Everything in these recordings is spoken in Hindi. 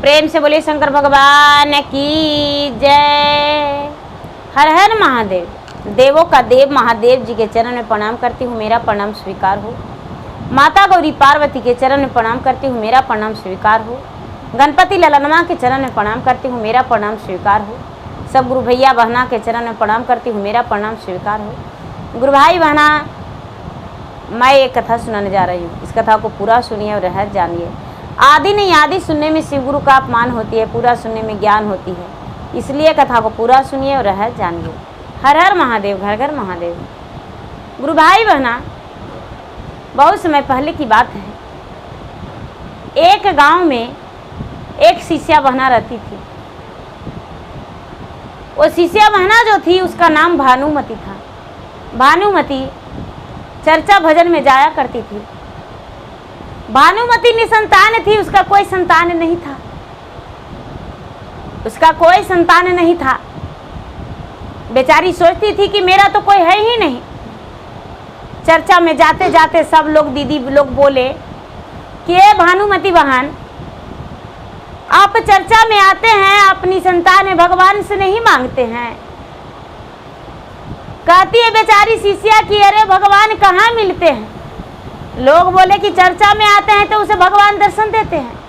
प्रेम से बोले शंकर भगवान की जय। हर हर महादेव। देवों का देव महादेव जी के चरण में प्रणाम करती हूँ, मेरा प्रणाम स्वीकार हो। माता गौरी पार्वती के चरण में प्रणाम करती हूँ, मेरा प्रणाम स्वीकार हो। गणपति ललनमा के चरण में प्रणाम करती हूँ, मेरा प्रणाम स्वीकार हो। सब गुरु भैया बहना के चरण में प्रणाम करती हूँ, मेरा प्रणाम स्वीकार हो। गुरु भाई बहना, मैं एक कथा सुनाने जा रही हूँ। इस कथा को पूरा सुनिए और रहस्य जानिए। आदि नहीं आदि सुनने में शिव गुरु का अपमान होती है, पूरा सुनने में ज्ञान होती है। इसलिए कथा को पूरा सुनिए और रहस्य जानिए। हर हर महादेव, घर घर महादेव। गुरु भाई बहना, बहुत समय पहले की बात है। एक गांव में एक शिष्या बहना रहती थी। वो शिष्या बहना जो थी उसका नाम भानुमति था। भानुमति चर्चा भजन में जाया करती थी। भानुमति निसंतान थी, उसका कोई संतान नहीं था। उसका कोई संतान नहीं था। बेचारी सोचती थी कि मेरा तो कोई है ही नहीं। चर्चा में जाते जाते सब लोग, दीदी लोग बोले कि ये भानुमति बहन, आप चर्चा में आते हैं, अपनी संतान भगवान से नहीं मांगते हैं। कहती है बेचारी शिष्या कि अरे भगवान कहाँ मिलते हैं। लोग बोले कि चर्चा में आते हैं तो उसे भगवान दर्शन देते हैं।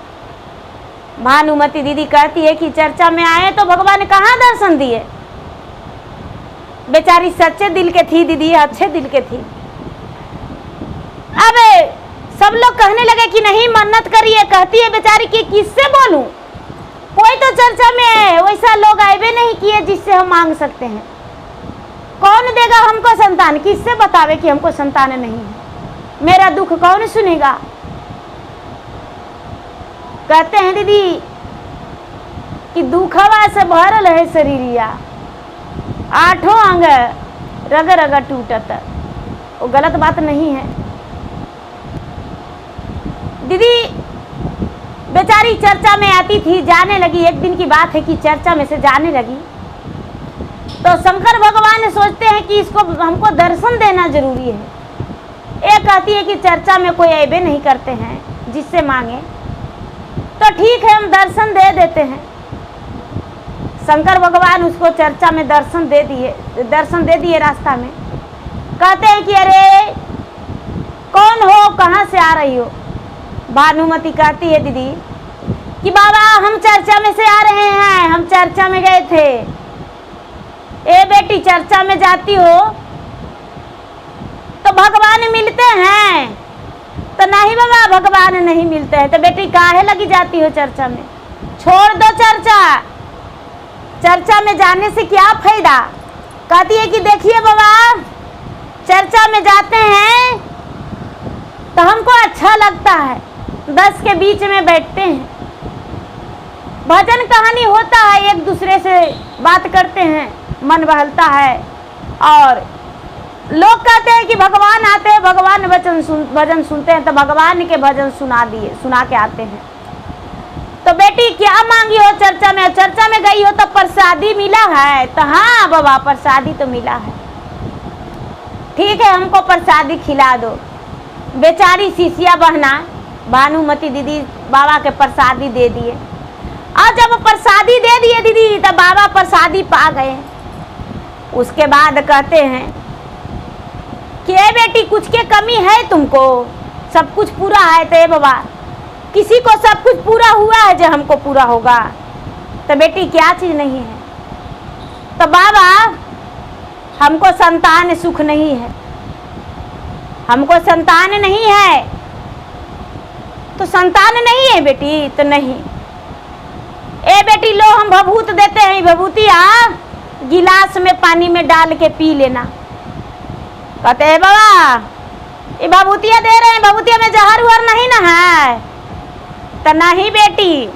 भानुमति दीदी कहती है कि चर्चा में आए तो भगवान कहाँ दर्शन दिए। बेचारी सच्चे दिल के थी दीदी, अच्छे दिल के थी। अब सब लोग कहने लगे कि नहीं मन्नत करिए। कहती है बेचारी कि किससे बोलूं, कोई तो चर्चा में है, वैसा लोग आए नहीं किए जिससे हम मांग सकते हैं। कौन देगा हमको संतान, किससे बतावे कि हमको संतान नहीं है। मेरा दुख कौन सुनेगा। कहते हैं दीदी कि दुखवा से भरल है शरीरिया, आठों अंग रग रग टूटत। वो गलत बात नहीं है दीदी। बेचारी चर्चा में आती थी, जाने लगी। एक दिन की बात है कि चर्चा में से जाने लगी तो शंकर भगवान सोचते हैं कि इसको हमको दर्शन देना जरूरी है। एक कहती है कि चर्चा में कोई ऐबे नहीं करते हैं जिससे मांगे, तो ठीक है हम दर्शन दे देते हैं। शंकर भगवान उसको चर्चा में दर्शन दे दिए रास्ता में। कहते हैं कि अरे कौन हो, कहाँ से आ रही हो। भानुमति कहती है दीदी कि बाबा हम चर्चा में से आ रहे हैं, हम चर्चा में गए थे। ए बेटी चर्चा में जाती हो तो भगवान मिलते हैं? तो नहीं बाबा भगवान नहीं मिलते हैं। तो बेटी काहे लगी जाती हो चर्चा में, छोड़ दो चर्चा। चर्चा में जाने से क्या फायदा। कहती है कि देखिए बाबा चर्चा में जाते हैं तो हमको अच्छा लगता है, 10 के बीच में बैठते हैं, भजन कहानी होता है, एक दूसरे से बात करते हैं, मन बहलता है। और लोग कहते हैं कि भगवान आते हैं, भगवान भजन सुनते हैं, तो भगवान के भजन सुना के आते हैं। तो बेटी क्या मांगी हो चर्चा में? चर्चा में गई हो तो प्रसादी मिला है? तो हाँ बाबा प्रसादी तो मिला है। ठीक है हमको प्रसादी खिला दो। बेचारी शिष्या बहना भानुमति दीदी बाबा के प्रसादी दे दिए। और जब प्रसादी दे दिए दीदी तब बाबा प्रसादी पा गए। उसके बाद कहते हैं कि ए बेटी कुछ के कमी है तुमको, सब कुछ पूरा है। तो बाबा किसी को सब कुछ पूरा हुआ है जो हमको पूरा होगा। तो बेटी क्या चीज़ नहीं है? तो बाबा हमको संतान सुख नहीं है, हमको संतान नहीं है। तो संतान नहीं है बेटी? तो नहीं। ए बेटी लो हम भभूत देते हैं, भभूतिया गिलास में पानी में डाल के पी लेना। कहते हैं बाबा ये भभूतिया दे रहे हैं, भभूतिया में जहर उहर नहीं ना है? तो नहीं बेटी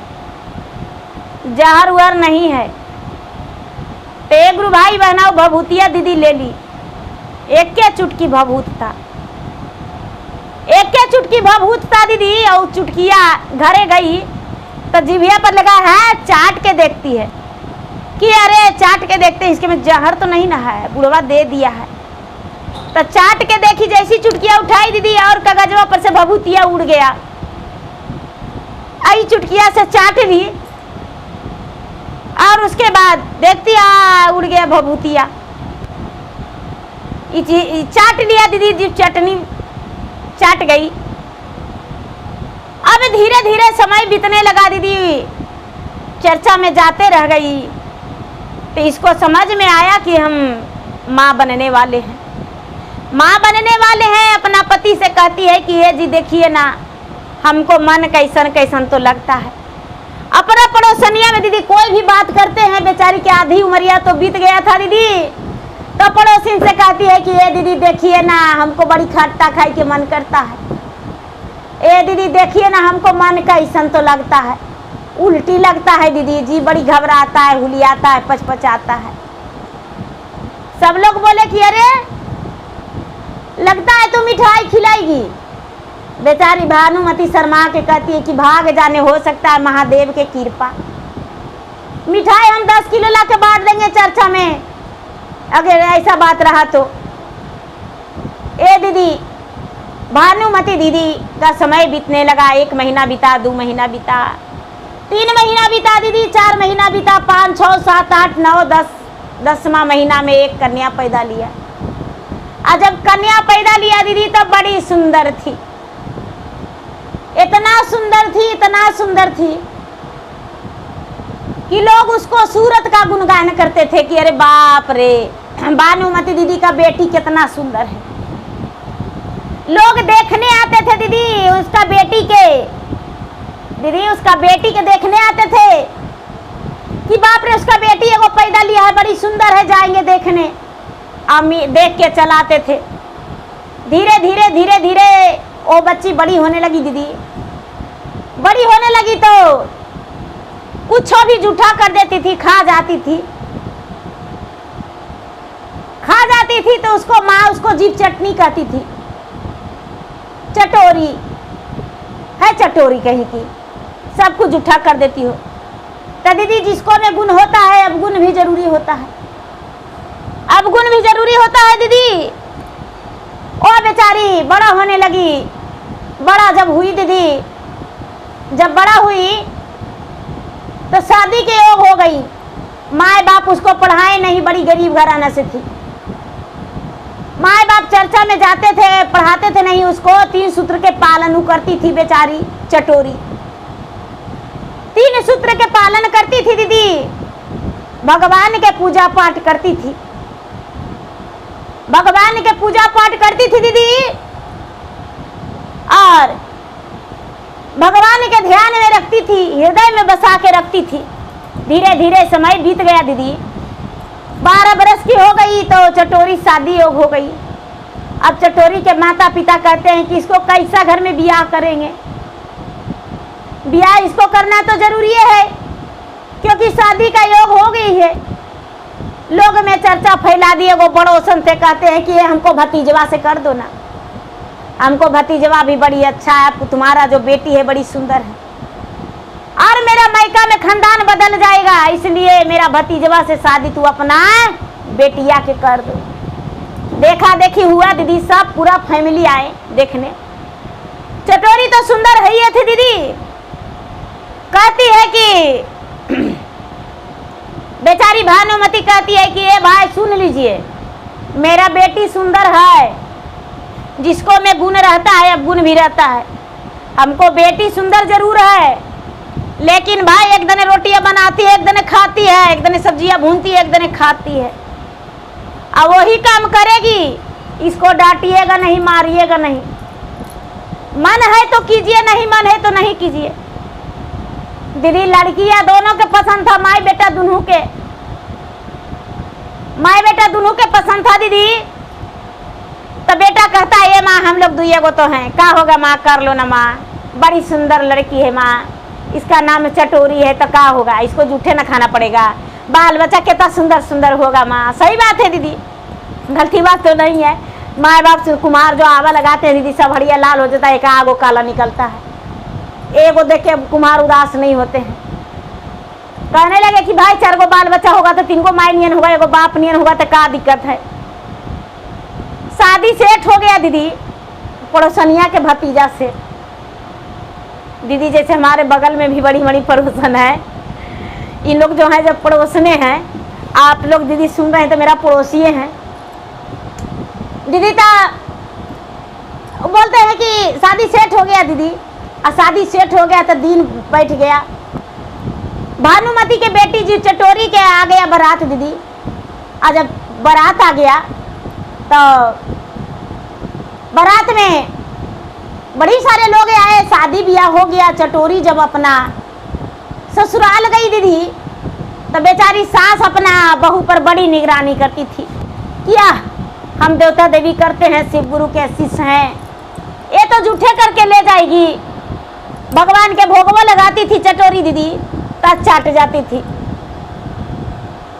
जहर उहर नहीं है। तो एक गुरु भाई बहना भभूतिया दीदी ले ली। एक क्या चुटकी भभूत था, एक क्या चुटकी भभूत था दीदी। और चुटकिया घरे गई तो जिभिया पर लगा है, चाट के देखती है कि अरे चाट के देखते हैं इसके में जहर तो नहीं ना है, बुढ़वा दे दिया है। तो चाट के देखी, जैसी चुटकिया उठाई दीदी और कागजवा पर से भभूतिया उड़ गया। आई चुटकिया से चाट ली और उसके बाद देखती उड़ गया भभूतिया, चाट लिया दीदी, जी चटनी चाट गई। अब धीरे धीरे समय बीतने लगा दीदी, चर्चा में जाते रह गई। तो इसको समझ में आया कि हम माँ बनने वाले हैं, माँ बनने वाले हैं। अपना पति से कहती है कि ये जी देखिए ना, हमको मन कैसन कैसन तो लगता है। अपना पड़ोसनिया में दीदी कोई भी बात करते हैं, बेचारी की आधी उमरिया तो बीत गया था दीदी, तो पड़ोसी से कहती है कि ये दीदी देखिए ना, हमको बड़ी खट्टा खाई के मन करता है। ए दीदी देखिए ना, हमको मन कैसन तो लगता है, उल्टी लगता है दीदी, जी बड़ी घबराता है, हुलियाता है, पचपचाता है। सब लोग बोले कि अरे लगता है तू मिठाई खिलाएगी। बेचारी भानुमति शर्मा के कहती है कि भाग जाने, हो सकता है महादेव के कृपा, मिठाई हम 10 किलो ला के बांट देंगे चर्चा में, अगर ऐसा बात रहा तो। ए दीदी, भानुमति दीदी का समय बीतने लगा। 1 महीना बीता, 2 महीना बीता, 3 महीना बीता दीदी, 4 महीना बीता, 5, 6, 7, 8, 9, 10, 10वां महीना में एक कन्या पैदा लिया। और जब कन्या पैदा लिया दीदी तब बड़ी सुंदर थी, इतना सुंदर थी, इतना सुंदर थी कि लोग उसको सूरत का गुणगान करते थे कि अरे बाप रे, भानुमति दीदी का बेटी कितना सुंदर है। लोग देखने आते थे दीदी उसका बेटी के, दीदी उसका बेटी के देखने आते थे कि बाप रे उसका बेटी है वो पैदा लिया है, बड़ी सुंदर है, जाएंगे देखने। अम्मी देख के चलाते थे। धीरे धीरे धीरे धीरे वो बच्ची बड़ी होने लगी दीदी, बड़ी होने लगी तो कुछ भी जूठा कर देती थी, खा जाती थी, खा जाती थी। तो उसको माँ उसको जीभ चटनी कहती थी, चटोरी है, चटोरी कहीं की, सब कुछ जूठा कर देती हो। तो दीदी जिसको में गुण होता है, अब गुण भी जरूरी होता है, अब गुण भी जरूरी होता है दीदी। और बेचारी बड़ा होने लगी। बड़ा जब हुई दीदी, जब बड़ा हुई तो शादी के योग हो गई। माए बाप उसको पढ़ाए नहीं, बड़ी गरीब घराना से थी। माए बाप चर्चा में जाते थे, पढ़ाते थे नहीं उसको। 3 सूत्र के पालन करती थी बेचारी चटोरी, 3 सूत्र के पालन करती थी दीदी, भगवान के पूजा पाठ करती थी, भगवान के पूजा पाठ करती थी दीदी, और भगवान के ध्यान में रखती थी, हृदय में बसा के रखती थी। धीरे धीरे समय बीत गया दीदी, 12 बरस की हो गई तो चटोरी शादी योग हो गई। अब चटोरी के माता पिता कहते हैं कि इसको कैसा घर में ब्याह करेंगे, ब्याह इसको करना तो जरूरी है क्योंकि शादी का योग हो गई है। लोग में चर्चा फैला दिए, वो पड़ोसन से कहते हैं कि ये हमको भतीजवा से कर दो ना, हमको भतीजवा भी बड़ी अच्छा है, आपको तुम्हारा जो बेटी है बड़ी सुंदर है, और मेरा मायका में खानदान बदल जाएगा, इसलिए मेरा भतीजवा से शादी तू अपना बेटिया के कर दो। देखा देखी हुआ दीदी, सब पूरा फैमिली आए देखने। चटोरी तो सुंदर है ही थी दीदी, कहती है कि बेचारी भानुमति कहती है कि ये भाई सुन लीजिए, मेरा बेटी सुंदर है, जिसको में गुण रहता है अब गुण भी रहता है। हमको बेटी सुंदर जरूर है, लेकिन भाई एक दिन रोटियां बनाती है, एक दिन खाती है, एक दिन सब्जियां भूनती है, एक दिन खाती है, अब वही काम करेगी। इसको डांटिएगा नहीं, मारिएगा नहीं, मन है तो कीजिए, नहीं मन है तो नहीं कीजिए। दीदी लड़कियां दोनों के पसंद था, माई बेटा दोनों के, माई बेटा दोनों के पसंद था दीदी। तो बेटा कहता है ये माँ हम लोग दुइये को तो हैं, क्या होगा माँ, कर लो ना माँ, बड़ी सुंदर लड़की है माँ, इसका नाम चटोरी है तो क्या होगा, इसको जूठे ना खाना पड़ेगा, बाल बच्चा कितना सुंदर सुंदर होगा माँ। सही बात है दीदी, गलती बात तो नहीं है। माँ बाप से कुमार जो आवा लगाते हैं दीदी, सब हड़िया लाल हो जाता है, एक आगो काला निकलता है। एगो देख के कुमार उदास नहीं होते हैं, कहने लगे कि भाई 4 गो बाल बच्चा होगा तो 3 गो माई नियन होगा, एगो बाप नियन होगा तो क्या दिक्कत है। शादी सेट हो गया दीदी पड़ोसनिया के भतीजा से। दीदी जैसे हमारे बगल में भी बड़ी बड़ी पड़ोसन है, इन लोग जो हैं जब पड़ोसने हैं, आप लोग दीदी सुन रहे हैं तो मेरा पड़ोसी हैं दीदी। तो बोलते हैं कि शादी सेट हो गया दीदी, और शादी सेट हो गया तो दिन बैठ गया। भानुमति के बेटी जी चटोरी के आ गया बारात दीदी, और जब बारात आ गया तो बारात में बड़ी सारे लोग आए, शादी ब्याह हो गया। चटोरी जब अपना ससुराल गई दीदी, तो बेचारी सास अपना बहू पर बड़ी निगरानी करती थी। क्या हम देवता देवी करते हैं, शिव गुरु के शिष्य हैं, ये तो जूठे करके ले जाएगी। भगवान के भोगवा लगाती थी चटोरी दीदी, तब चाट जाती थी।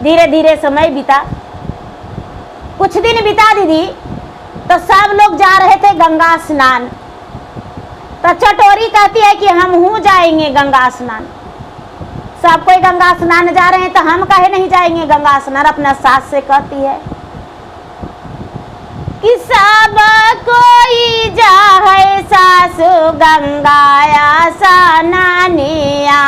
धीरे धीरे समय बीता, कुछ दिन बीता दीदी, तो सब लोग जा रहे थे गंगा स्नान। तो चटोरी कहती है कि हम हूँ जाएंगे गंगा स्नान। सब कोई गंगा स्नान जा रहे हैं तो हम काहे नहीं जाएंगे गंगा स्नान। अपना सास से कहती है कि सब कोई जाए सासु गंगाया स्नानिया,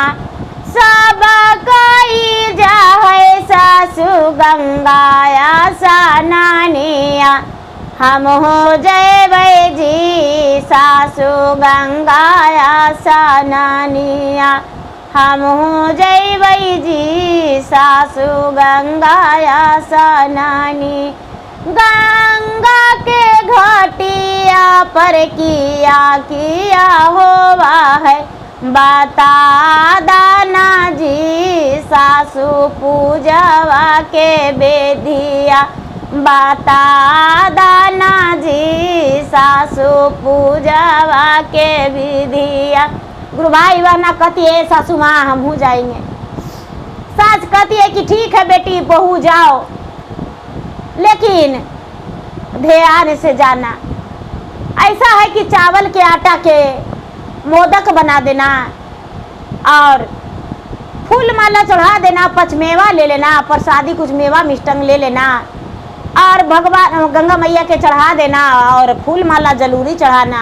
सब कोई जाए सासु गंगाया स्नानिया, हम हो जय जी सासु गंगाया स्नानिया, हम हो जय जी सासु गंगाया स्नानी। गंगा के घाटिया पर किया होवा है, बता दाना जी सासु पूजवा के बेदिया, बता दाना जी सासु पूजवा के विधिया। गुरु भाई बहना कहती है सासू माँ हम हो जाएंगे। सास कहती है कि ठीक है बेटी बहू जाओ, लेकिन ध्यान से जाना। ऐसा है कि चावल के आटा के मोदक बना देना, और फूल माला चढ़ा देना, पचमेवा ले लेना, प्रसादी कुछ मेवा मिष्टंग ले लेना, और भगवान गंगा मैया के चढ़ा देना, और फूल माला जरूरी चढ़ाना,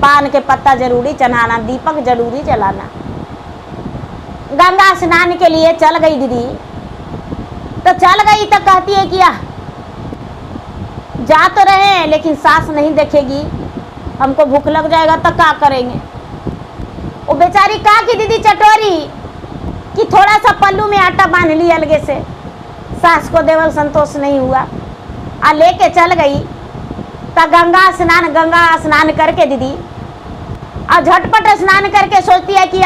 पान के पत्ता जरूरी चढ़ाना, दीपक जरूरी जलाना। गंगा स्नान के लिए चल गई दीदी। तो चल गई तो कहती है कि जा तो रहे हैं लेकिन सास नहीं देखेगी, हमको भूख लग जाएगा तो क्या करेंगे। वो बेचारी कहा कि दीदी चटोरी कि थोड़ा सा पल्लू में आटा बांध ली अलगे से। सास को देवल संतोष नहीं हुआ, आ लेके चल गई। तो गंगा स्नान करके दीदी, और झटपट स्नान करके सोचती है कि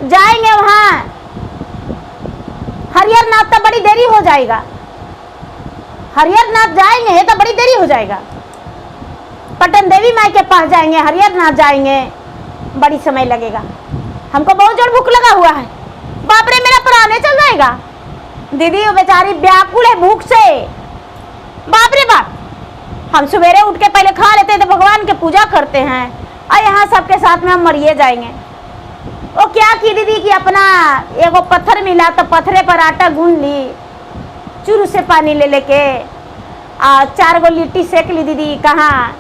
जाएंगे वहाँ हरिहर नाथ, तो बड़ी देरी हो जाएगा। हरिहर नाथ जाएंगे तो बड़ी देरी हो जाएगा। पटन देवी माई के पास जाएंगे, हरिहर नाथ जाएंगे, बड़ी समय लगेगा। हमको बहुत जोर भूख लगा हुआ है, बाप रे मेरा प्राण चल जाएगा। दीदी वो बेचारी व्याकुल है भूख से, बाप रे बाप। हम सवेरे उठ के पहले खा लेते हैं तो भगवान के पूजा करते हैं, और यहाँ सबके साथ में हम मरिए जाएंगे। वो क्या की दीदी कि अपना एगो पत्थर मिला तो पत्थरे पर आटा गूंद ली, चूरू से पानी ले लेके, और 4 गो लिट्टी सेक ली दीदी। कहाँ?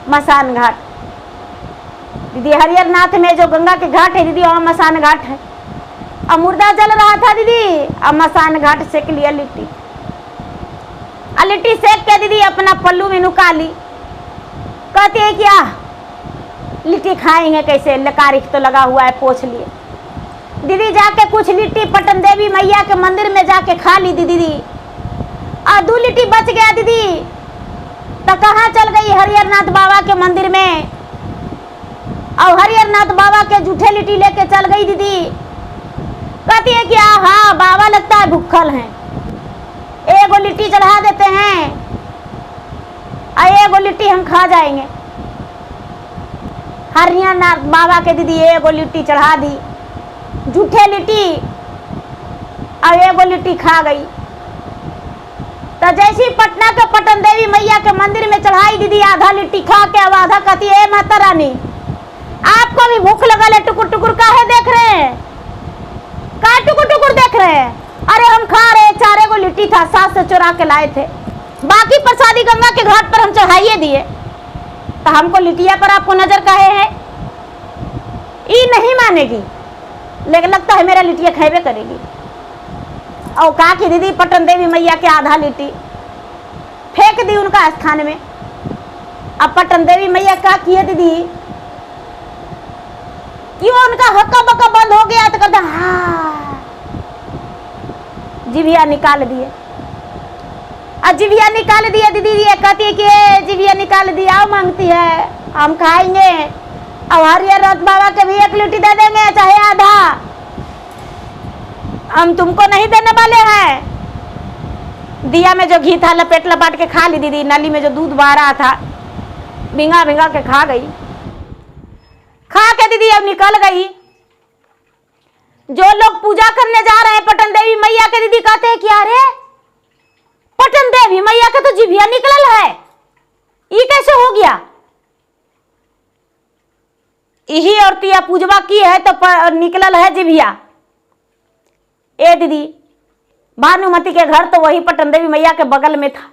मसान घाट दीदी, हरिहर नाथ में जो गंगा के घाट है दीदी, वहाँ मसान घाट है। और मुर्दा जल रहा था दीदी, और मसान घाट सेक लिया लिट्टी। और लिट्टी सेक के दीदी अपना पल्लू में नुका ली। कहती है क्या लिट्टी खाएंगे कैसे, लकारिक तो लगा हुआ है, पोछ लिए। दीदी जाके कुछ लिट्टी पटन देवी मैया के मंदिर में जाके खा ली दीदी, और 2 लिट्टी बच गया दीदी। तो कहाँ चल गई? हरिहर नाथ बाबा के मंदिर में, और हरिहर नाथ बाबा के जूठे लिट्टी लेके चल गई दीदी। कहती है कि हाँ बाबा लगता है भूखल हैं, एगो लिट्टी चढ़ा देते हैं, और एगो लिट्टी हम खा जाएंगे। हरिहर नाथ बाबा के दीदी एगो लिट्टी चढ़ा दी, जूठे लिट्टी, और एगो लिट्टी खा गई। तो जैसी पटना के पटन देवी मैया के मंदिर में चढ़ाई दीदी, आधा लिट्टी खा के अब आधा कहती है माता रानी आपको भी भूख लगा है, टुकुर टुकुर काहे देख रहे हैं, काहे टुकुर टुकुर देख रहे हैं? अरे हम खा रहे, 4 गो लिट्टी था, सास से चुरा के लाए थे, बाकी प्रसादी गंगा के घाट पर हम चढ़ाइए दिए, तो हमको लिटिया पर आपको नजर काहे है? ये नहीं मानेगी। लेकिन लगता है मेरा लिट्टिया खेबे करेगी। और कहा कि दीदी पटन देवी मैया के आधा लिट्टी फेंक दी उनका स्थान में। अब पटन देवी मैया क्या किए दीदी, क्यों उनका हक्का बक्का बंद हो गया तो कहते हाँ, जिभिया निकाल दिए। जिभिया निकाल दिया दीदी, ये कहती है कि जिभिया निकाल दिया, मांगती है हम खाएंगे। अब हरियर रथ बाबा के भी 1 लिट्टी दे देंगे चाहे आधा, हम तुमको नहीं देने वाले हैं। दिया में जो घी था लपेट लपाट के खा ली दीदी, नली में जो दूध बह रहा था भिंगा भिंगा के खा गई। खा के दीदी अब निकल गई। जो लोग पूजा करने जा रहे हैं पटन देवी मैया के दीदी कहते हैं कि अरे पटन देवी मैया का तो जिभिया निकलल है, ये कैसे हो गया। यही औरतिया पूजवा की है तो निकलल है जिभिया। ए दीदी भानुमति के घर तो वही पटन देवी मैया के बगल में था।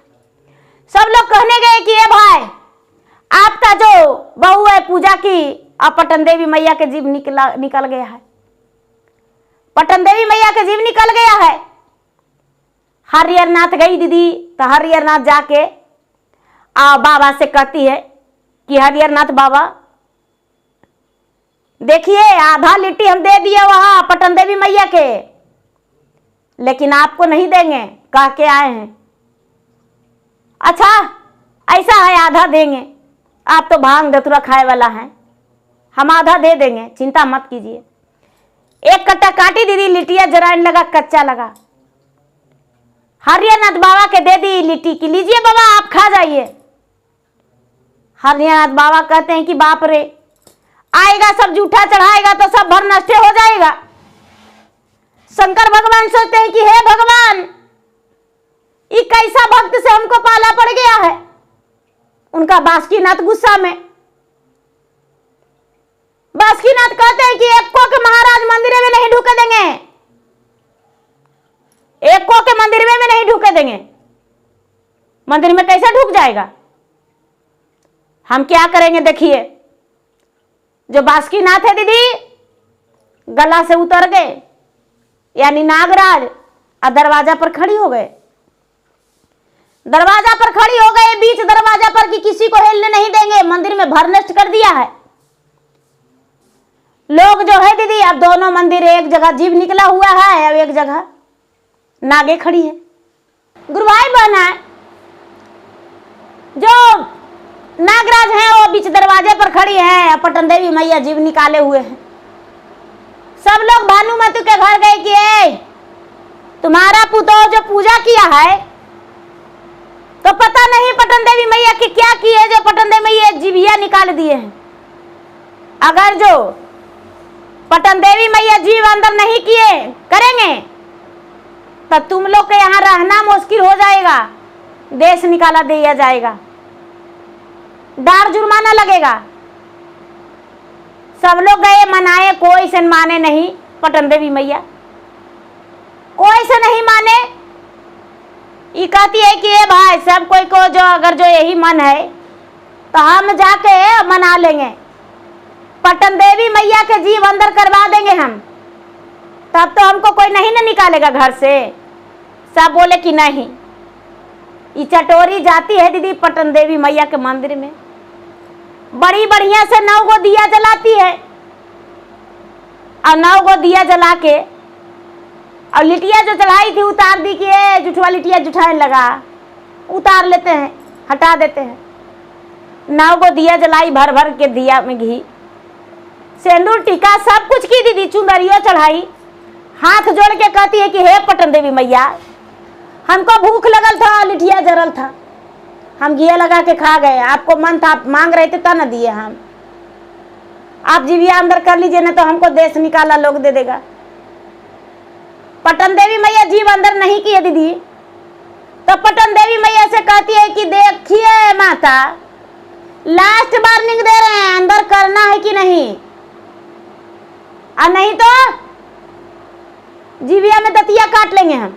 सब लोग कहने गए कि ए भाई आपका जो बहू है पूजा की, अब पटन देवी मैया के जीव निकल गया है, पटन देवी मैया के जीव निकल गया है। हरियर नाथ गई दीदी तो हरियर नाथ जाके बाबा से कहती है कि हरियर नाथ बाबा देखिए आधा लिट्टी हम दे दिए वहां पटन देवी मैया के, लेकिन आपको नहीं देंगे कह के आए हैं। अच्छा ऐसा है आधा देंगे, आप तो भांग धतूरा खाए वाला हैं, हम आधा दे देंगे, चिंता मत कीजिए। 1 कट्टा काटी दीदी, लिट्टिया जराने लगा, कच्चा लगा। हरियानाथ बाबा के दे दी लिट्टी की, लीजिए बाबा आप खा जाइए। हरियानाथ बाबा कहते हैं कि बाप रे, आएगा सब जूठा चढ़ाएगा तो सब भर नष्ट हो जाएगा। शंकर भगवान सोचते हैं कि हे भगवान, ये कैसा भक्त से हमको पाला पड़ गया है। उनका बासुकीनाथ गुस्सा में, बासुकीनाथ कहते हैं कि एक को के महाराज मंदिर में नहीं ढुके देंगे, एक को के मंदिर में नहीं ढुके देंगे। मंदिर में कैसे ढुक जाएगा, हम क्या करेंगे। देखिए जो बासुकीनाथ है दीदी गला से उतर गए, यानी नागराज, और दरवाजा पर खड़ी हो गए। दरवाजा पर खड़ी हो गए, बीच दरवाजा पर कि किसी को हिलने नहीं देंगे, मंदिर में भर नष्ट कर दिया है। लोग जो है दीदी अब दोनों मंदिर एक जगह जीव निकला हुआ है, अब एक जगह नागे खड़ी है। गुरु भाई बहना है जो नागराज हैं वो बीच दरवाजे पर खड़ी है, पटन देवी मैया जीव निकाले हुए हैं। सब लोग भानुमति के घर गए कि तुम्हारा पुतोह जो पूजा किया है तो पता नहीं पटन देवी मैया की क्या की है, जो पटन देवी मैया जीविया निकाल दिए हैं। अगर जो पटन देवी मैया जीव अंदर नहीं किए करेंगे तो तुम लोग के यहाँ रहना मुश्किल हो जाएगा, देश निकाला दिया जाएगा, डार जुर्माना लगेगा। सब लोग गए मनाए, कोई से माने नहीं पटन देवी मैया, कोई से नहीं माने। ये कहती है कि ये भाई सब कोई को जो अगर जो यही मन है तो हम जाके मना लेंगे, पटन देवी मैया के जीव अंदर करवा देंगे हम, तब तो हमको कोई नहीं ना निकालेगा घर से। सब बोले कि नहीं। ये चटोरी जाती है दीदी पटन देवी मैया के मंदिर में, बड़ी बढ़िया से 9 गो दिया जलाती है, और 9 गो दिया जला के और लिटिया जो चढ़ाई थी उतार दी कि जुठवा लिटिया जुठाने लगा, उतार लेते हैं, हटा देते हैं। 9 गो दिया जलाई, भर भर के दिया में घी सिंदूर टीका सब कुछ की दीदी, चुंदरिया चढ़ाई, हाथ जोड़ के कहती है कि हे पटन देवी मैया हमको भूख लगल था, लिटिया जरल था, हम घिया लगा के खा गए, आपको मन था आप मांग रहे थे तब न दिए हम, आप जीविया अंदर कर लीजिए ना तो हमको देश निकाला लोग दे देगा। पटन देवी मैया जीव अंदर नहीं किए दीदी, तो पटन देवी मैया से कहती है कि देखिए माता लास्ट वार्निंग दे रहे हैं, अंदर करना है कि नहीं, और नहीं तो जीविया में दतिया काट लेंगे हम,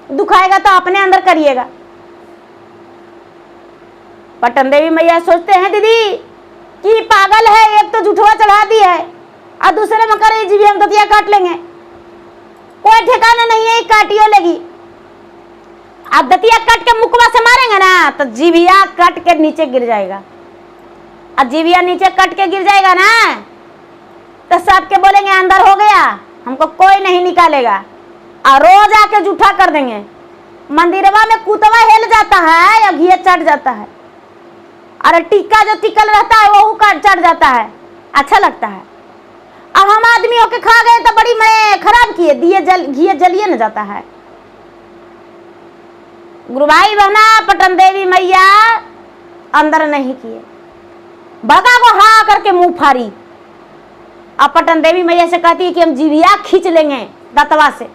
दुखाएगा तो अपने अंदर करिएगा। पटन देवी मैया सोचते हैं दीदी कि पागल है, एक तो जुठवा चढ़ा दी है, और दूसरे में करे जी भी हम दतिया काट लेंगे, कोई ठिकाना नहीं है, काटियो लेगी। अब दतिया कट के मुकवा से मारेंगे ना तो जीविया कट के नीचे गिर जाएगा, और जीविया नीचे कट के गिर जाएगा ना तो सबके बोलेंगे अंदर हो गया, हमको कोई नहीं निकालेगा, और रोज आके जूठा कर देंगे। मंदिरवा में कुतवा हिल जाता है या घी चढ़ जाता है, और टीका जो टिकल रहता है वो चढ़ जाता है, अच्छा लगता है। अब हम आदमी होके खा गए तो बड़ी मैं खराब किए, दिए घी जलिए न जाता है। गुरु भाई बहना पटन देवी मैया अंदर नहीं किए, भगा को हा करके मुंह फाड़ी। अब पटन देवी मैया से कहती है कि हम जीविया खींच लेंगे दतवा से।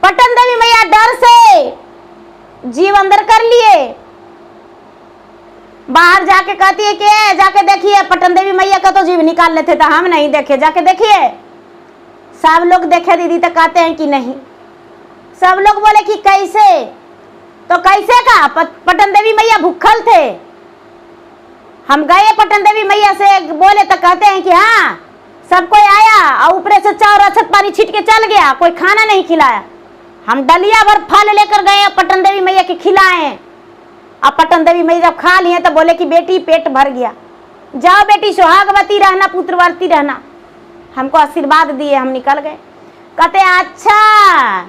पटन देवी मैया डर से जीव अंदर कर लिए, बाहर जाके कहती है कि जाके देखिए पटन देवी मैया का तो जीव निकाल लेते थे, हम नहीं देखे, जाके देखिए। सब लोग देखे दीदी तो कहते हैं कि नहीं, सब लोग बोले कि कैसे, तो कैसे का पटन देवी मैया भूखल थे। हम गए पटन देवी मैया से बोले तो कहते हैं कि हाँ सब कोई आया और ऊपर से चार अछत पानी छीट के चल गया, कोई खाना नहीं खिलाया। हम डलिया भर फल लेकर गए पटन देवी मैया के खिलाए, अब पटन देवी मैया जब खा लिए तो बोले कि बेटी पेट भर गया, जाओ बेटी सुहागवती रहना, पुत्रवती रहना। हमको आशीर्वाद दिए, हम निकल गए। कहते अच्छा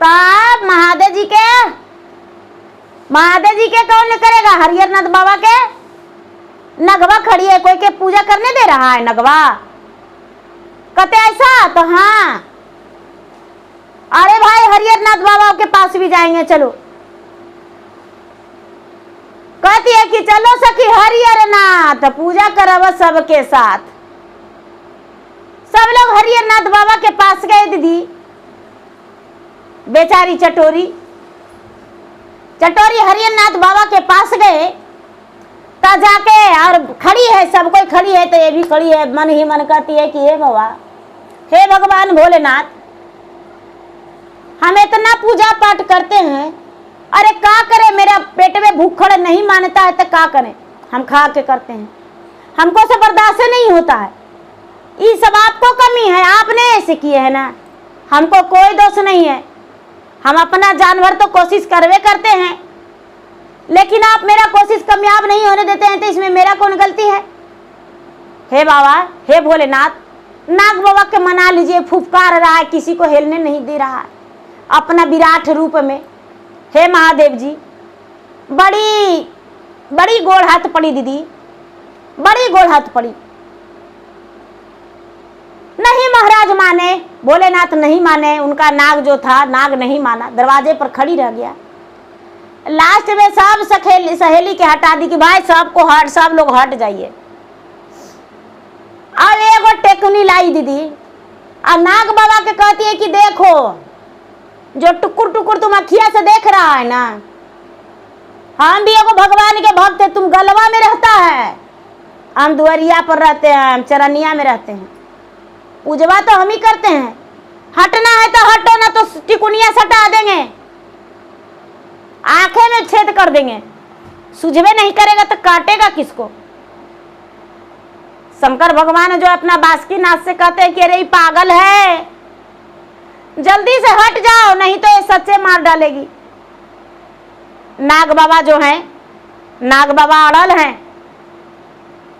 तब महादेव जी के कौन करेगा, हरिहरनाथ बाबा के नगवा खड़ी है, कोई के पूजा करने दे रहा है नगवा। कहते ऐसा तो हाँ, अरे भाई हरिहरनाथ बाबा के पास भी जाएंगे, चलो। कहती है कि चलो सखी हरिहरनाथ पूजा करब सबके साथ। सब लोग हरिहरनाथ बाबा के पास गए दीदी। बेचारी चटोरी हरिहरनाथ बाबा के पास गए तो जाके, और खड़ी है, सब कोई खड़ी है तो ये भी खड़ी है, मन ही मन कहती है कि हे बाबा, हे भगवान भोलेनाथ, हम इतना पूजा पाठ करते हैं, अरे क्या करें, मेरा पेट में भूखड़ नहीं मानता है तो क्या करें, हम खा के करते हैं, हमको से बर्दाश्त नहीं होता है। ये सब आपको कमी है, आपने ऐसे किए है ना, हमको कोई दोष नहीं है, हम अपना जानवर तो कोशिश करवे करते हैं, लेकिन आप मेरा कोशिश कामयाब नहीं होने देते हैं, तो इसमें मेरा कौन गलती है। हे बाबा, हे भोलेनाथ, नाग बाबा के मना लीजिए, फुफकार रहा है, किसी को हिलने नहीं दे रहा है अपना विराट रूप में। हे महादेव जी, बड़ी गोड़ हाथ पड़ी दीदी, बड़ी गोड़ हाथ पड़ी। नहीं महाराज माने, भोलेनाथ नहीं माने, उनका नाग जो था नाग नहीं माना, दरवाजे पर खड़ी रह गया। लास्ट में सब सहेली के हटा दी कि भाई सबको हट, सब लोग हट जाइए। और एगो टेकनी लाई दीदी, और नाग बाबा के कहती है कि देखो जो टुकुर टुकुर तुम अखिया से देख रहा है ना, हम भी एगो भगवान के भक्त है, तुम गलवा में रहता है, हम दुआरिया पर रहते हैं, हम चरनिया में रहते हैं, पूजवा तो हम ही करते हैं, हटना है तो हटो, ना तो टिकुनिया सटा देंगे, आंखें में छेद कर देंगे, सुझवे नहीं करेगा तो काटेगा किसको। शंकर भगवान जो अपना बासुकीनाथ से कहते हैं कि अरे पागल है, जल्दी से हट जाओ नहीं तो ये सच्चे मार डालेगी। नाग बाबा जो हैं, नाग बाबा अड़ल हैं।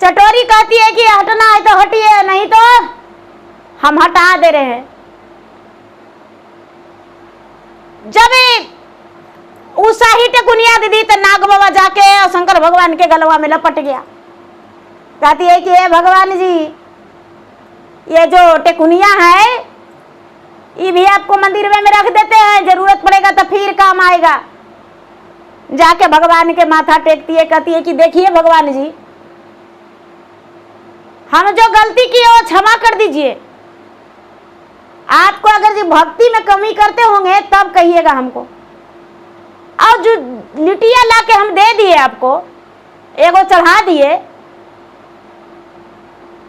चटोरी कहती है कि हटना है तो हटिए, नहीं तो हम हटा दे रहे हैं। जब उषा ही टेकुनिया दीदी तो नाग बाबा जाके और शंकर भगवान के गलवा में लपट गया। कहती है कि हे भगवान जी, ये जो टेकुनिया है ये भी आपको मंदिर में रख देते हैं, जरूरत पड़ेगा तो फिर काम आएगा। जाके भगवान के माथा टेकती है, कहती है कि देखिए भगवान जी, हम जो गलती की वो क्षमा कर दीजिए। आपको अगर जी भक्ति में कमी करते होंगे तब कहिएगा हमको। और जो लिटिया ला के हम दे दिए आपको, एगो चढ़ा दिए,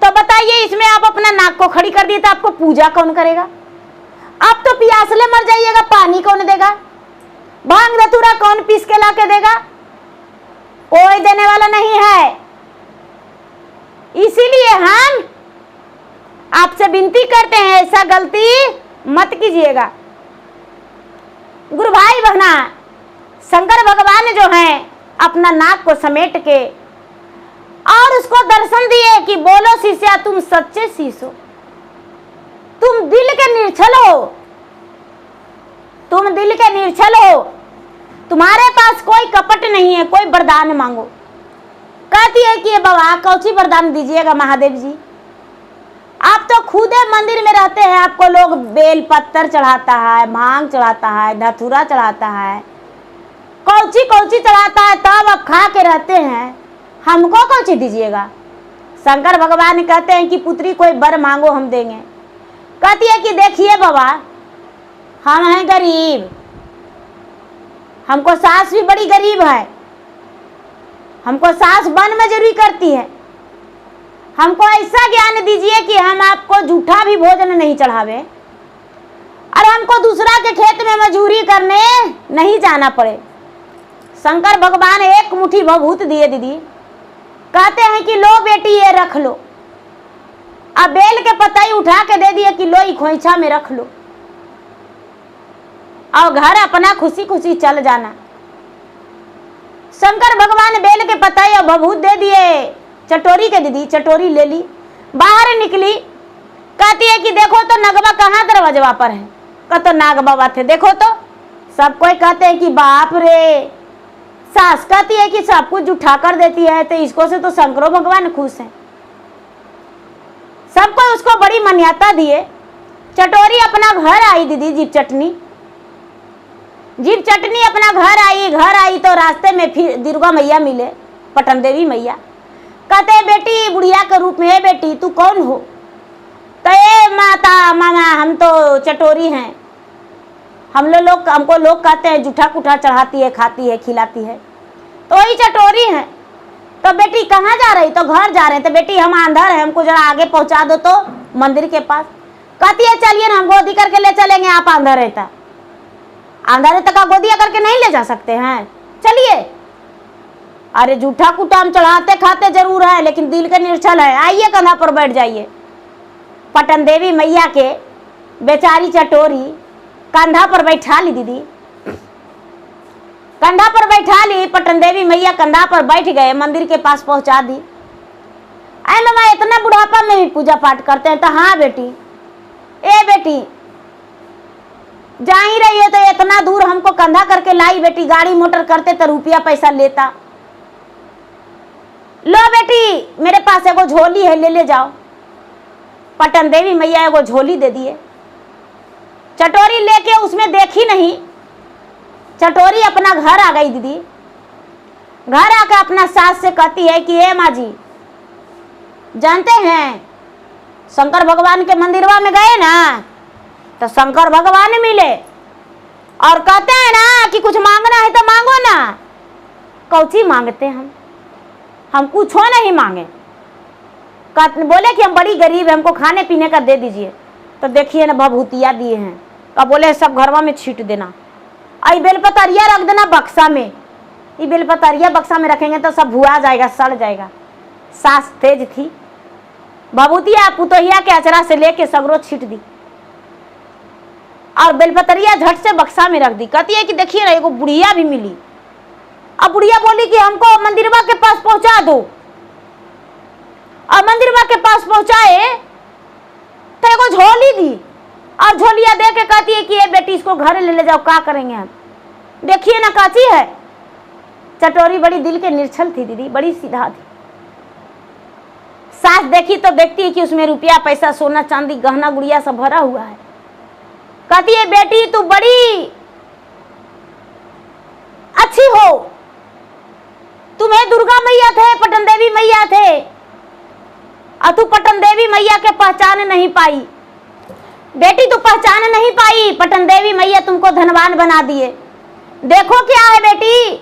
तो बताइए इसमें आप अपना नाक को खड़ी कर दिए तो आपको पूजा कौन करेगा? आप तो प्यासले मर जाइएगा, पानी कौन देगा? भांग धतूरा कौन पीस के ला के देगा? कोई देने वाला नहीं है। इसीलिए हम आपसे विनती करते हैं, ऐसा गलती मत कीजिएगा। गुरु भाई बहना, शंकर भगवान जो हैं अपना नाक को समेट के और उसको दर्शन दिए कि बोलो शिष्या तुम सच्चे शिष्य हो, तुम दिल के निर्छल हो, तुम दिल के निर्छल हो, तुम्हारे पास कोई कपट नहीं है, कोई वरदान मांगो। कहती है कि बाबा कौची वरदान दीजिएगा महादेव जी, आप तो खुदे मंदिर में रहते हैं, आपको लोग बेल पत्तर चढ़ाता है, भांग चढ़ाता है, धतूरा चढ़ाता है, कौची कौची चढ़ाता है, तब आप खा के रहते हैं, हमको कौची दीजिएगा। शंकर भगवान कहते हैं कि पुत्री कोई वर मांगो हम देंगे। कहती है कि देखिए बाबा हम हैं गरीब, हमको सास भी बड़ी गरीब है, हमको सास वन मजूरी करती है, हमको ऐसा ज्ञान दीजिए कि हम आपको जूठा भी भोजन नहीं चढ़ावे और हमको दूसरा के खेत में मजूरी करने नहीं जाना पड़े। शंकर भगवान एक मुट्ठी भभूत दिए दीदी, कहते हैं कि लो बेटी ये रख लो। अब बेल के पत्ता उठा के दे दिए कि लो ई खोइछा में रख लो और घर अपना खुशी खुशी चल जाना। शंकर भगवान बेल के पत्ता और भभूत दे दिए चटोरी के दीदी, चटोरी ले ली, बाहर निकली। कहती है कि देखो तो नगवा कहाँ दरवाजा पर है, कह तो नाग बाबा थे, देखो तो। सब कोई कहते हैं कि बाप रे। सास कहती है कि सब कुछ उठा कर देती है, तो इसको से तो शंकरो भगवान खुश हैं। सबको उसको बड़ी मान्यता दिए। चटोरी अपना घर आई दीदी, जीप चटनी अपना घर आई तो रास्ते में फिर दुर्गा मैया मिले, पटन देवी मैया। कहते बेटी बुढ़िया के रूप में, बेटी तू कौन हो? तो ए माता मामा हम तो चटोरी हैं, हमको लोग कहते हैं जूठा कुठा चढ़ाती है, खाती है, खिलाती है, तो वही चटोरी है। तो बेटी कहाँ जा रही? तो घर जा रहे हैं। तो बेटी हम अंदर हैं, हमको जरा आगे पहुँचा दो तो मंदिर के पास। कहती है चलिए ना हम गोदी करके ले चलेंगे, आप अंदर रहता अंदर तक का गोदिया करके नहीं ले जा सकते हैं, चलिए। अरे जूठा कुटा हम चढ़ाते खाते जरूर है, लेकिन दिल के निर्छल है, आइए कंधा पर बैठ जाइए। पटन देवी मैया के बेचारी चटोरी कंधा पर बैठा ली दीदी, कंधा पर बैठा ली। पटन देवी मैया कंधा पर बैठ गए, मंदिर के पास पहुंचा दी। अरे मामा इतना बुढ़ापा में भी पूजा पाठ करते हैं? तो हाँ बेटी। ए बेटी जा ही रही है तो इतना दूर हमको कंधा करके लाई बेटी, गाड़ी मोटर करते तो रुपया पैसा लेता। लो बेटी मेरे पास एगो झोली है, ले जाओ। पटन देवी मैया एगो झोली दे दिए। चटोरी लेके उसमें देखी नहीं, चटोरी अपना घर आ गई दीदी। घर आकर अपना सास से कहती है कि ए माँ जी जानते हैं शंकर भगवान के मंदिरवा में गए ना तो शंकर भगवान मिले और कहते हैं ना कि कुछ मांगना है तो मांगो ना। कौची मांगते हम कुछ हो नहीं मांगे। बोले कि हम बड़ी गरीब है, हमको खाने पीने का दे दीजिए। तो देखिए ना भभूतिया दिए हैं, तो बोले सब घरवा में छीट देना, आई बेलपतरिया रख देना बक्सा में। ये बेलपतरिया बक्सा में रखेंगे तो सब भुआ जाएगा, सड़ जाएगा। सास तेज थी, भभूतिया पुतोहिया के अचरा से लेके सगरो छीट दी और बेलपतरिया झट से बक्सा में रख दी। कहती है कि देखिए ना एगो बुढ़िया भी मिली। अब बुढ़िया बोली कि हमको मंदिरवा के पास पहुंचा दो, और मंदिरवा के पास पहुंचाए तो एगो झोली दी और झोलिया दे के कहती है कि ये बेटी इसको घर ले जाओ, क्या करेंगे हम। देखिए ना काची है। चटोरी बड़ी दिल के निर्छल थी दीदी, बड़ी सीधा थी। सास देखी तो देखती है कि उसमें रुपया पैसा सोना चांदी गहना गुड़िया सब भरा हुआ है। कहती है बेटी तू बड़ी अच्छी हो, तुम्हें दुर्गा मैया थे, पटन देवी मैया थे, और तू पटन देवी मैया के पहचान नहीं पाई। बेटी तू पहचान नहीं पाई, पटन देवी मैया तुमको धनवान बना दिए। देखो क्या है बेटी।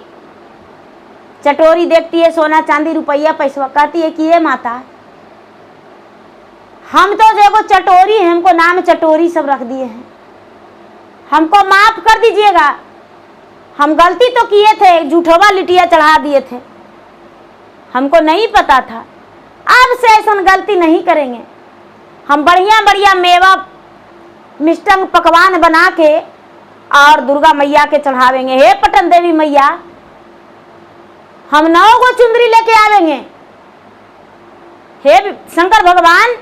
चटोरी देखती है सोना चांदी रुपया पैसा, कहती है कि ये माता हम तो देखो चटोरी है, हमको नाम चटोरी सब रख दिए हैं, हमको माफ कर दीजिएगा, हम गलती तो किए थे, झूठवा लिटिया चढ़ा दिए थे, हमको नहीं पता था। अब से ऐसा गलती नहीं करेंगे। हम बढ़िया बढ़िया मेवा मिष्टन पकवान बना के और दुर्गा मैया के चढ़ावेंगे। हे पटन देवी मैया, हम 9 को चुंदरी लेके आवेंगे। हे शंकर भगवान,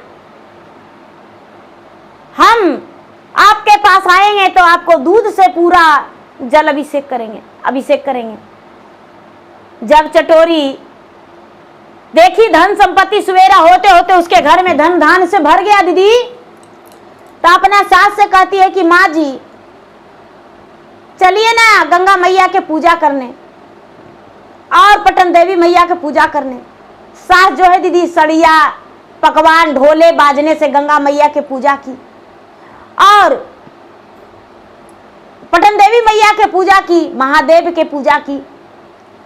हम आपके पास आएंगे तो आपको दूध से पूरा जल अभिषेक करेंगे। जब चटोरी देखी धन संपत्ति सवेरा होते होते उसके घर में धन धान से भर गया दीदी, तो अपना सास से कहती है कि माँ जी चलिए ना गंगा मैया के पूजा करने और पटन देवी मैया के पूजा करने। सास जो है दीदी सड़िया पकवान ढोले बाजने से गंगा मैया के पूजा की और पटन देवी मैया के पूजा की, महादेव के पूजा की,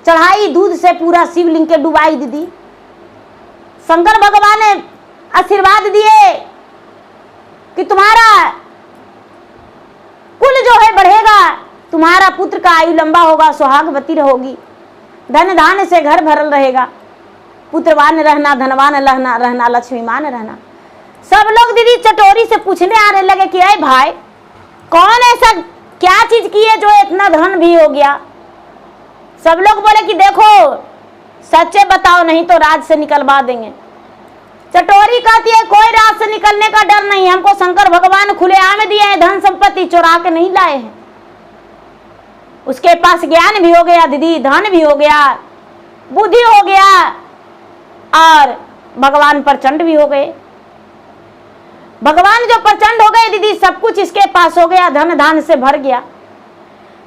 चढ़ाई दूध से पूरा शिवलिंग के डुबाई दीदी। शंकर भगवान ने आशीर्वाद दिए कि तुम्हारा कुल जो है बढ़ेगा, तुम्हारा पुत्र का आयु लंबा होगा, सुहागवती रहोगी, धन धान से घर भरल रहेगा, पुत्रवान रहना, धनवान रहना, लक्ष्मीमान रहना। सब लोग दीदी चटोरी से पूछने आने लगे कि अरे भाई कौन ऐसा क्या चीज की है जो इतना धन भी हो गया। सब लोग बोले कि देखो सच्चे बताओ नहीं तो राज से निकलवा देंगे। चटोरी कहती है कोई राज से निकलने का डर नहीं, हमको शंकर भगवान खुलेआम दिए हैं, धन संपत्ति चुरा के नहीं लाए हैं। उसके पास ज्ञान भी हो गया दीदी, धन भी हो गया, बुद्धि हो गया और भगवान प्रचंड भी हो गए। भगवान जो प्रचंड हो गए दीदी, सब कुछ इसके पास हो गया, धन धान से भर गया।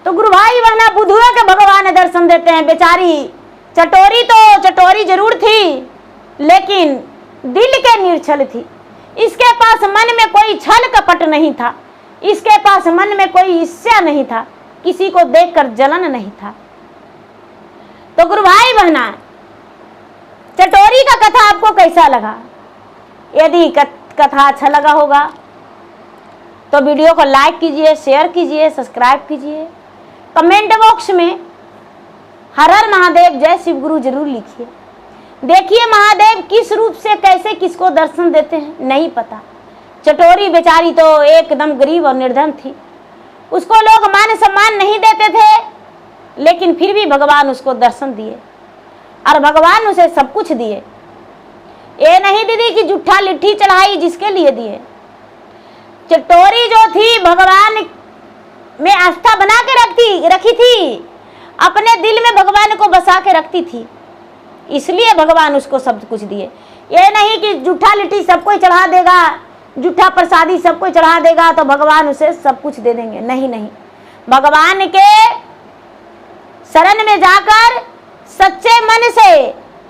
तो गुरु भाई बहना बुद्धुआ के भगवान दर्शन देते हैं। बेचारी चटोरी तो चटोरी जरूर थी लेकिन दिल के निर्छल थी। इसके पास मन में कोई छल कपट नहीं था, इसके पास मन में कोई ईर्ष्या नहीं था, किसी को देखकर जलन नहीं था। तो गुरु भाई बहना चटोरी का कथा आपको कैसा लगा? यदि कथा अच्छा लगा होगा तो वीडियो को लाइक कीजिए, शेयर कीजिए, सब्सक्राइब कीजिए। कमेंट बॉक्स में हर हर महादेव जय शिव गुरु जरूर लिखिए। देखिए महादेव किस रूप से कैसे किसको दर्शन देते हैं नहीं पता। चटोरी बेचारी तो एकदम गरीब और निर्धन थी, उसको लोग मान सम्मान नहीं देते थे, लेकिन फिर भी भगवान उसको दर्शन दिए और भगवान उसे सब कुछ दिए। ये नहीं दीदी कि जूठा लिट्ठी चढ़ाई जिसके लिए दिए। चटोरी जो थी भगवान में आस्था बना के रखी थी, अपने दिल में भगवान को बसा के रखती थी, इसलिए भगवान उसको सब कुछ दिए। ये नहीं कि जूठा लिट्टी सब कोई चढ़ा देगा, जूठा प्रसादी सब कोई चढ़ा देगा तो भगवान उसे सब कुछ दे देंगे। नहीं नहीं, भगवान के शरण में जाकर सच्चे मन से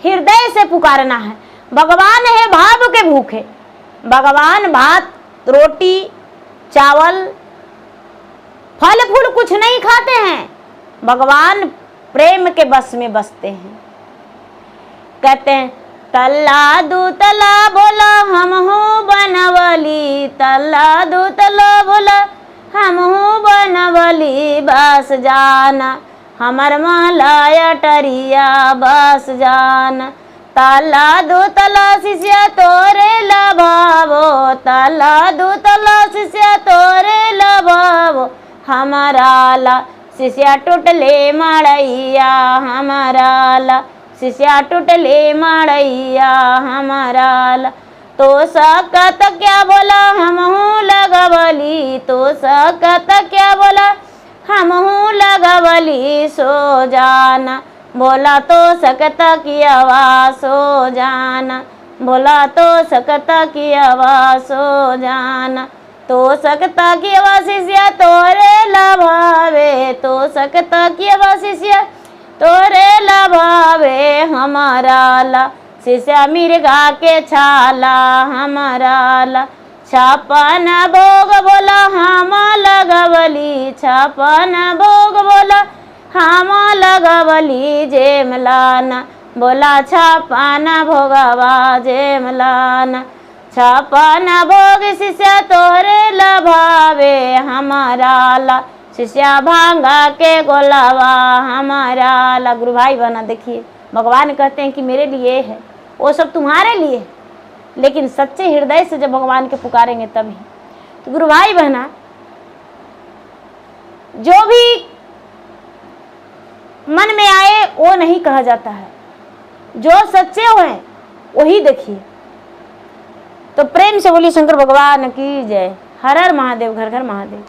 हृदय से पुकारना है। भगवान है भाव के भूखे, भगवान भात रोटी चावल फल फूल कुछ नहीं खाते हैं, भगवान प्रेम के बस में बसते हैं। कहते हैं तल्ला दू तला बोला हम हो बनवली, तल्ला दू तला बोला हम हो बनवली, बस जाना हमर महलाया टरिया बस जाना। तल्ला दू तला शिष्या तोरे लभावो, तल्ला दू तला शिष्या तोरे लभावो, हमारा ला शिष्या टूटले मड़ैया, हमारा ला शिष्या टूटले मड़ैया, हमारा ला। तो सकत क्या बोला हम हूँ लगवली, तो सकत क्या बोला हम हूँ लगवली, सो जाना बोला तो सकता की आवाज़, सो जाना बोला तो सकता की आवाज़, सो जाना। तो सकता की आवाज़ शिष्या तोरे लभावे, तो सकता की आवाज़ शिष्या तोरे लभावे, हमारा ला शिष्या मिर्गा के छाला, हमारा ला छापन भोग बोला हम लगवली, छापन भोग बोला हम लगवली, जेमलाना बोला छापन भोगवा जेमलाना। छापन भोग शिष्या तोरे लभावे, हमारा ला शिष्या भांगा के गोलावा, हमारा ला। गुरु भाई बहना देखिए भगवान कहते हैं कि मेरे लिए है, वो सब तुम्हारे लिए, लेकिन सच्चे हृदय से जब भगवान के पुकारेंगे तभी। तो गुरु भाई बहना, जो भी मन में आए वो नहीं कहा जाता है, जो सच्चे हुए वही देखिए। तो प्रेम से बोलिए शंकर भगवान की जय। हर हर महादेव, घर घर महादेव।